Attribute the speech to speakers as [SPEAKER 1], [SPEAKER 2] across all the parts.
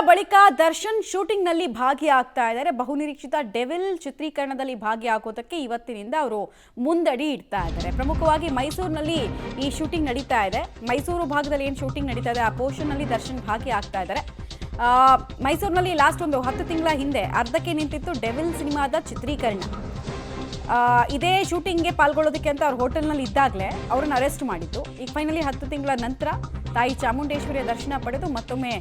[SPEAKER 1] ಬಳಿಕ ದರ್ಶನ್ ಶೂಟಿಂಗ್ ನಲ್ಲಿ ಭಾಗಿಯಾಗ್ತಾ ಇದ್ದಾರೆ. ಬಹುನಿರೀಕ್ಷಿತ ಡೆವಿಲ್ ಚಿತ್ರೀಕರಣದಲ್ಲಿ ಭಾಗಿಯಾಗೋದಕ್ಕೆ ಇವತ್ತಿನಿಂದ ಅವರು ಮುಂದಡಿ ಇಡ್ತಾ ಇದ್ದಾರೆ. ಪ್ರಮುಖವಾಗಿ ಮೈಸೂರಿನಲ್ಲಿ ಈ ಶೂಟಿಂಗ್ ನಡೀತಾ ಇದೆ. ಮೈಸೂರು ಭಾಗದಲ್ಲಿ ಏನು ಶೂಟಿಂಗ್ ನಡೀತಾ ಇದೆ ಆ ಪೋರ್ಷನ್ ನಲ್ಲಿ ದರ್ಶನ್ ಭಾಗಿಯಾಗ್ತಾ ಇದ್ದಾರೆ. ಮೈಸೂರಿನಲ್ಲಿ ಲಾಸ್ಟ್ ಒಂದು 10 ತಿಂಗಳ ಹಿಂದೆ ಅರ್ಧಕ್ಕೆ ನಿಂತಿತ್ತು ಡೆವಿಲ್ ಸಿನಿಮಾದ ಚಿತ್ರೀಕರಣ. ಇದೇ ಶೂಟಿಂಗ್ಗೆ ಪಾಲ್ಗೊಳ್ಳೋದಕ್ಕೆ ಅಂತ ಅವ್ರ ಹೋಟೆಲ್ನಲ್ಲಿ ಇದ್ದಾಗಲೇ ಅವ್ರನ್ನ ಅರೆಸ್ಟ್ ಮಾಡಿತ್ತು. ಈಗ ಫೈನಲಿ 10 ತಿಂಗಳ ನಂತರ ತಾಯಿ ಚಾಮುಂಡೇಶ್ವರಿಯ ದರ್ಶನ ಪಡೆದು ಮತ್ತೊಮ್ಮೆ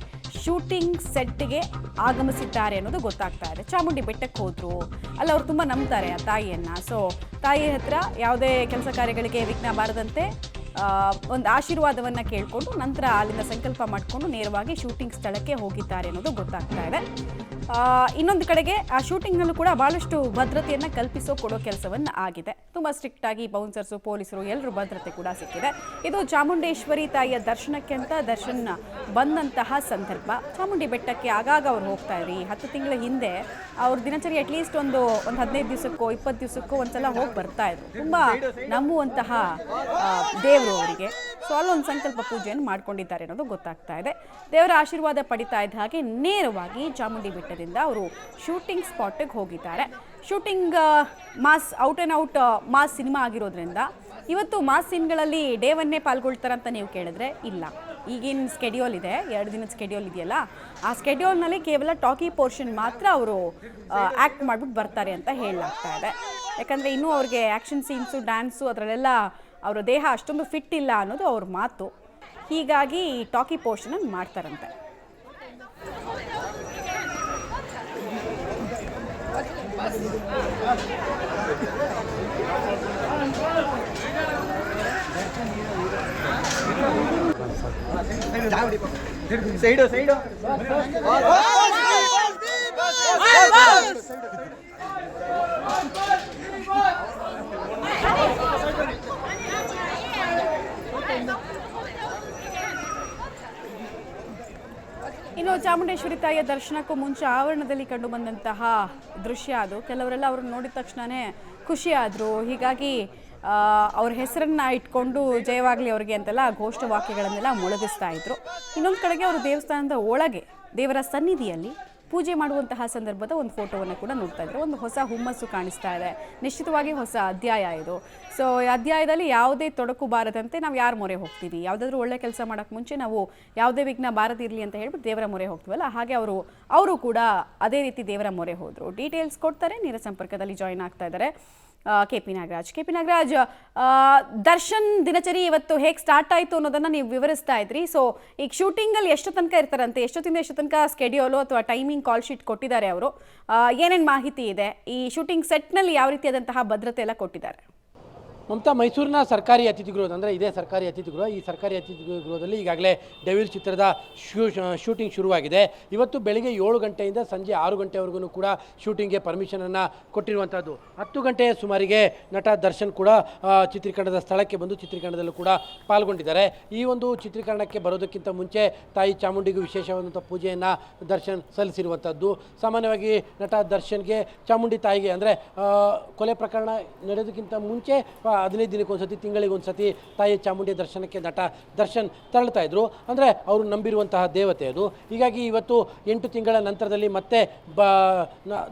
[SPEAKER 1] ಶೂಟಿಂಗ್ ಸೆಟ್ಗೆ ಆಗಮಿಸಿದ್ದಾರೆ ಅನ್ನೋದು ಗೊತ್ತಾಗ್ತಾ ಇದೆ. ಚಾಮುಂಡಿ ಬೆಟ್ಟಕ್ಕೆ ಹೋದ್ರು, ಅಲ್ಲಿ ಅವ್ರು ತುಂಬ ನಂಬ್ತಾರೆ ಆ ತಾಯಿಯನ್ನು. ಸೊ ತಾಯಿ ಹತ್ರ ಯಾವುದೇ ಕೆಲಸ ಕಾರ್ಯಗಳಿಗೆ ವಿಘ್ನ ಬಾರದಂತೆ ಒಂದು ಆಶೀರ್ವಾದವನ್ನು ಕೇಳಿಕೊಂಡು ನಂತರ ಅಲ್ಲಿಂದ ಸಂಕಲ್ಪ ಮಾಡಿಕೊಂಡು ನೇರವಾಗಿ ಶೂಟಿಂಗ್ ಸ್ಥಳಕ್ಕೆ ಹೋಗಿದ್ದಾರೆ ಅನ್ನೋದು ಗೊತ್ತಾಗ್ತಾ ಇದೆ. ಇನ್ನೊಂದು ಕಡೆಗೆ ಆ ಶೂಟಿಂಗ್ನಲ್ಲೂ ಕೂಡ ಭಾಳಷ್ಟು ಭದ್ರತೆಯನ್ನು ಕೊಡೋ ಕೆಲಸವನ್ನು ಆಗಿದೆ. ತುಂಬ ಸ್ಟ್ರಿಕ್ಟ್ ಆಗಿ ಬೌನ್ಸರ್ಸು, ಪೊಲೀಸರು ಎಲ್ಲರೂ ಭದ್ರತೆ ಕೂಡ ಸಿಕ್ಕಿದೆ. ಇದು ಚಾಮುಂಡೇಶ್ವರಿ ತಾಯಿಯ ದರ್ಶನಕ್ಕೆ ಅಂತ ದರ್ಶನ್ ಬಂದಂತಹ ಸಂದರ್ಭ. ಚಾಮುಂಡಿ ಬೆಟ್ಟಕ್ಕೆ ಆಗಾಗ ಅವ್ರು ಹೋಗ್ತಾ ಇದ್ರಿ. 10 ತಿಂಗಳ ಹಿಂದೆ ಅವ್ರ ದಿನಚರಿ ಅಟ್ಲೀಸ್ಟ್ ಒಂದು 15 ದಿವಸಕ್ಕೋ 20 ದಿವಸಕ್ಕೋ ಒಂದ್ಸಲ ಹೋಗಿ ಬರ್ತಾ ಇದ್ರು. ತುಂಬ ನಂಬುವಂತಹ ದೇವರು ಅವರಿಗೆ. ಸೊ ಅಲ್ಲೊಂದು ಸಂಕಲ್ಪ ಪೂಜೆಯನ್ನು ಮಾಡ್ಕೊಂಡಿದ್ದಾರೆ ಅನ್ನೋದು ಗೊತ್ತಾಗ್ತಾ ಇದೆ. ದೇವರ ಆಶೀರ್ವಾದ ಪಡಿತಾ ಇದ್ದ ಹಾಗೆ ನೇರವಾಗಿ ಚಾಮುಂಡಿ ಬೆಟ್ಟದಿಂದ ಅವರು ಶೂಟಿಂಗ್ ಸ್ಪಾಟಿಗೆ ಹೋಗಿದ್ದಾರೆ. Shooting mass out and out mass cinema ಆಗಿರೋದ್ರಿಂದ ಇವತ್ತು ಮಾಸ್ ಸೀನ್ಗಳಲ್ಲಿ ಡೇ ಒನ್ನೇ ಪಾಲ್ಗೊಳ್ತಾರಂತ ನೀವು ಕೇಳಿದ್ರೆ ಇಲ್ಲ. ಈಗಿನ ಸ್ಕೆಡ್ಯೂಲ್ ಇದೆ, 2 ದಿನದ ಸ್ಕೆಡ್ಯೂಲ್ ಇದೆಯಲ್ಲ, ಆ ಸ್ಕೆಡ್ಯೂಲ್ನಲ್ಲಿ ಕೇವಲ ಟಾಕಿ ಪೋರ್ಷನ್ ಮಾತ್ರ ಅವರು ಆ್ಯಕ್ಟ್ ಮಾಡಿಬಿಟ್ಟು ಬರ್ತಾರೆ ಅಂತ ಹೇಳಲಾಗ್ತಾ ಇದೆ. ಯಾಕಂದರೆ ಇನ್ನೂ ಅವ್ರಿಗೆ ಆ್ಯಕ್ಷನ್ ಸೀನ್ಸು, ಡ್ಯಾನ್ಸು ಅದರಲ್ಲೆಲ್ಲ ಅವರ ದೇಹ ಅಷ್ಟೊಂದು ಫಿಟ್ ಇಲ್ಲ ಅನ್ನೋದು ಅವ್ರ ಮಾತು. ಹೀಗಾಗಿ ಈ ಟಾಕಿ ಪೋರ್ಷನನ್ನು ಮಾಡ್ತಾರಂತೆ.
[SPEAKER 2] ಸೈಡು
[SPEAKER 1] ಇನ್ನು ಚಾಮುಂಡೇಶ್ವರಿ ತಾಯಿಯ ದರ್ಶನಕ್ಕೂ ಮುಂಚೆ ಆವರಣದಲ್ಲಿ ಕಂಡು ಬಂದಂತಹ ದೃಶ್ಯ ಅದು. ಕೆಲವರೆಲ್ಲ ಅವ್ರನ್ನ ನೋಡಿದ ತಕ್ಷಣವೇ ಖುಷಿಯಾದರು. ಹೀಗಾಗಿ ಅವ್ರ ಹೆಸರನ್ನ ಇಟ್ಕೊಂಡು ಜಯವಾಗಲಿ ಅವ್ರಿಗೆ ಅಂತೆಲ್ಲ ಘೋಷವಾಕ್ಯಗಳನ್ನೆಲ್ಲ ಮೊಳಗಿಸ್ತಾ ಇದ್ರು. ಇನ್ನೊಂದು ಕಡೆಗೆ ಅವರು ದೇವಸ್ಥಾನದ ಒಳಗೆ ದೇವರ ಸನ್ನಿಧಿಯಲ್ಲಿ ಪೂಜೆ ಮಾಡುವಂತಹ ಸಂದರ್ಭದ ಒಂದು ಫೋಟೋವನ್ನು ಕೂಡ ನೋಡ್ತಾ ಇದ್ರು. ಒಂದು ಹೊಸ ಹುಮ್ಮಸ್ಸು ಕಾಣಿಸ್ತಾ ಇದೆ. ನಿಶ್ಚಿತವಾಗಿ ಹೊಸ ಅಧ್ಯಾಯ ಇದು. ಸೊ ಈ ಅಧ್ಯಾಯದಲ್ಲಿ ಯಾವುದೇ ತೊಡಕು ಬಾರದಂತೆ ನಾವು ಯಾರ ಮೊರೆ ಹೋಗ್ತೀವಿ, ಯಾವುದಾದ್ರೂ ಒಳ್ಳೆ ಕೆಲಸ ಮಾಡೋಕ್ಕೆ ಮುಂಚೆ ನಾವು ಯಾವುದೇ ವಿಘ್ನ ಬಾರದಿರಲಿ ಅಂತ ಹೇಳ್ಬಿಟ್ಟು ದೇವರ ಮೊರೆ ಹೋಗ್ತೀವಲ್ಲ, ಹಾಗೆ ಅವರು ಕೂಡ ಅದೇ ರೀತಿ ದೇವರ ಮೊರೆ ಹೋದರು. ಡೀಟೇಲ್ಸ್ ಕೊಡ್ತಾರೆ. ನೇರ ಸಂಪರ್ಕದಲ್ಲಿ ಜಾಯಿನ್ ಆಗ್ತಾ ಇದ್ದಾರೆ ಕೆ.ಪಿ. ನಾಗರಾಜ್. ದರ್ಶನ್ ದಿನಚರಿ ಇವತ್ತು ಹೇಗೆ ಸ್ಟಾರ್ಟ್ ಆಯಿತು ಅನ್ನೋದನ್ನು ನೀವು ವಿವರಿಸ್ತಾ ಇದ್ರಿ. ಸೊ ಈಗ ಶೂಟಿಂಗಲ್ಲಿ ಎಷ್ಟು ತನಕ ಇರ್ತಾರಂತೆ, ಎಷ್ಟೊತ್ತಿಂದ ಎಷ್ಟು ತನಕ ಸ್ಕೆಡ್ಯೂಲು ಅಥವಾ ಟೈಮಿಂಗ್ ಕಾಲ್ ಶೀಟ್ ಕೊಟ್ಟಿದ್ದಾರೆ ಅವರು, ಏನೇನು ಮಾಹಿತಿ ಇದೆ, ಈ ಶೂಟಿಂಗ್ ಸೆಟ್ನಲ್ಲಿ ಯಾವ ರೀತಿಯಾದಂತಹ ಭದ್ರತೆ ಎಲ್ಲ ಕೊಟ್ಟಿದ್ದಾರೆ?
[SPEAKER 3] ಮಮತಾ, ಮೈಸೂರಿನ ಸರ್ಕಾರಿ ಅತಿಥಿಗೃಹ ಅಂದರೆ ಇದೇ ಸರ್ಕಾರಿ ಅತಿಥಿಗೃಹ. ಈ ಸರ್ಕಾರಿ ಅತಿಥಿಗೃಹದಲ್ಲಿ ಈಗಾಗಲೇ ಡೆವಿಲ್ ಚಿತ್ರದ ಶೂಟಿಂಗ್ ಶುರುವಾಗಿದೆ. ಇವತ್ತು ಬೆಳಿಗ್ಗೆ 7 ಗಂಟೆಯಿಂದ ಸಂಜೆ 6 ಗಂಟೆವರೆಗೂ ಕೂಡ ಶೂಟಿಂಗ್ಗೆ ಪರ್ಮಿಷನನ್ನು ಕೊಟ್ಟಿರುವಂಥದ್ದು. 10 ಗಂಟೆಯ ಸುಮಾರಿಗೆ ನಟ ದರ್ಶನ್ ಕೂಡ ಚಿತ್ರೀಕರಣದ ಸ್ಥಳಕ್ಕೆ ಬಂದು ಚಿತ್ರೀಕರಣದಲ್ಲೂ ಕೂಡ ಪಾಲ್ಗೊಂಡಿದ್ದಾರೆ. ಈ ಒಂದು ಚಿತ್ರೀಕರಣಕ್ಕೆ ಬರೋದಕ್ಕಿಂತ ಮುಂಚೆ ತಾಯಿ ಚಾಮುಂಡಿಗೂ ವಿಶೇಷವಾದಂಥ ಪೂಜೆಯನ್ನು ದರ್ಶನ್ ಸಲ್ಲಿಸಿರುವಂಥದ್ದು. ಸಾಮಾನ್ಯವಾಗಿ ನಟ ದರ್ಶನ್ಗೆ ಚಾಮುಂಡಿ ತಾಯಿಗೆ ಅಂದರೆ ಕೊಲೆ ಪ್ರಕರಣ ನಡೆಯೋದಕ್ಕಿಂತ ಮುಂಚೆ 15 ದಿನಕ್ಕೊಂದ್ಸತಿ, ತಿಂಗಳಿಗೊಂದ್ಸತಿ ತಾಯಿ ಚಾಮುಂಡಿ ದರ್ಶನಕ್ಕೆ ನಟ ದರ್ಶನ್ ತೆರಳ್ತಾ ಇದ್ರು. ಅಂದರೆ ಅವರು ನಂಬಿರುವಂತಹ ದೇವತೆ ಅದು. ಹೀಗಾಗಿ ಇವತ್ತು 8 ತಿಂಗಳ ನಂತರದಲ್ಲಿ ಮತ್ತೆ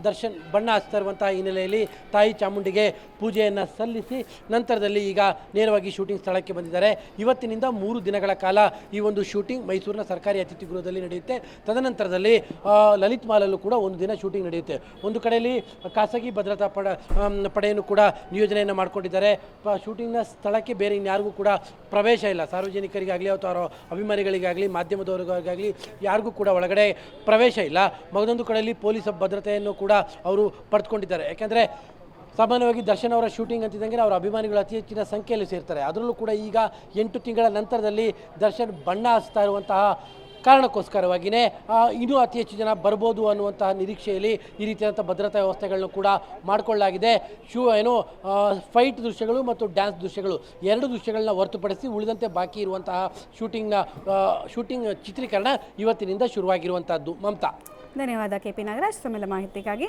[SPEAKER 3] ದರ್ಶನ್ ಬಣ್ಣ ಹಚ್ತಾ ಇರುವಂತಹ ಹಿನ್ನೆಲೆಯಲ್ಲಿ ತಾಯಿ ಚಾಮುಂಡಿಗೆ ಪೂಜೆಯನ್ನು ಸಲ್ಲಿಸಿ ನಂತರದಲ್ಲಿ ಈಗ ನೇರವಾಗಿ ಶೂಟಿಂಗ್ ಸ್ಥಳಕ್ಕೆ ಬಂದಿದ್ದಾರೆ. ಇವತ್ತಿನಿಂದ 3 ದಿನಗಳ ಕಾಲ ಈ ಒಂದು ಶೂಟಿಂಗ್ ಮೈಸೂರಿನ ಸರ್ಕಾರಿ ಅತಿಥಿಗೃಹದಲ್ಲಿ ನಡೆಯುತ್ತೆ. ತದನಂತರದಲ್ಲಿ ಲಲಿತ್ ಮಾಲಲ್ಲೂ ಕೂಡ 1 ದಿನ ಶೂಟಿಂಗ್ ನಡೆಯುತ್ತೆ. ಒಂದು ಕಡೆಯಲ್ಲಿ ಖಾಸಗಿ ಭದ್ರತಾ ಪಡೆಯನ್ನು ಕೂಡ ನಿಯೋಜನೆಯನ್ನು ಮಾಡಿಕೊಂಡಿದ್ದಾರೆ. ಶೂಟಿಂಗ್ನ ಸ್ಥಳಕ್ಕೆ ಬೇರೆ ಇನ್ಯಾರಿಗೂ ಕೂಡ ಪ್ರವೇಶ ಇಲ್ಲ. ಸಾರ್ವಜನಿಕರಿಗಾಗಲಿ ಅಥವಾ ಅವರ ಅಭಿಮಾನಿಗಳಿಗಾಗಲಿ ಮಾಧ್ಯಮದವರಿಗಾಗಲಿ ಯಾರಿಗೂ ಕೂಡ ಒಳಗಡೆ ಪ್ರವೇಶ ಇಲ್ಲ. ಮಗದೊಂದು ಕಡೆಯಲ್ಲಿ ಪೊಲೀಸ್ ಭದ್ರತೆಯನ್ನು ಕೂಡ ಅವರು ಪಡೆದುಕೊಂಡಿದ್ದಾರೆ. ಯಾಕೆಂದರೆ ಸಾಮಾನ್ಯವಾಗಿ ದರ್ಶನ್ ಅವರ ಶೂಟಿಂಗ್ ಅಂತಿದ್ದಂಗೆ ಅವರ ಅಭಿಮಾನಿಗಳು ಅತಿ ಹೆಚ್ಚಿನ ಸಂಖ್ಯೆಯಲ್ಲಿ ಸೇರ್ತಾರೆ. ಅದರಲ್ಲೂ ಕೂಡ ಈಗ 8 ತಿಂಗಳ ನಂತರದಲ್ಲಿ ದರ್ಶನ್ ಬಣ್ಣ ಹಚ್ತಾ ಇರುವಂತಹ ಕಾರಣಕ್ಕೋಸ್ಕರವಾಗಿಯೇ ಇನ್ನೂ ಅತಿ ಹೆಚ್ಚು ಜನ ಬರ್ಬೋದು ಅನ್ನುವಂತಹ ನಿರೀಕ್ಷೆಯಲ್ಲಿ ಈ ರೀತಿಯಾದಂಥ ಭದ್ರತಾ ವ್ಯವಸ್ಥೆಗಳನ್ನು ಕೂಡ ಮಾಡಿಕೊಳ್ಳಲಾಗಿದೆ. ಫೈಟ್ ದೃಶ್ಯಗಳು ಮತ್ತು ಡ್ಯಾನ್ಸ್ ದೃಶ್ಯಗಳು 2 ದೃಶ್ಯಗಳನ್ನ ಹೊರತುಪಡಿಸಿ ಉಳಿದಂತೆ ಬಾಕಿ ಇರುವಂತಹ ಶೂಟಿಂಗ್ ಚಿತ್ರೀಕರಣ ಇವತ್ತಿನಿಂದ ಶುರುವಾಗಿರುವಂಥದ್ದು. ಮಮತಾ,
[SPEAKER 1] ಧನ್ಯವಾದ ಕೆ.ಪಿ. ನಾಗರಾಜ್ ತಮ್ಮೆಲ್ಲ ಮಾಹಿತಿಗಾಗಿ.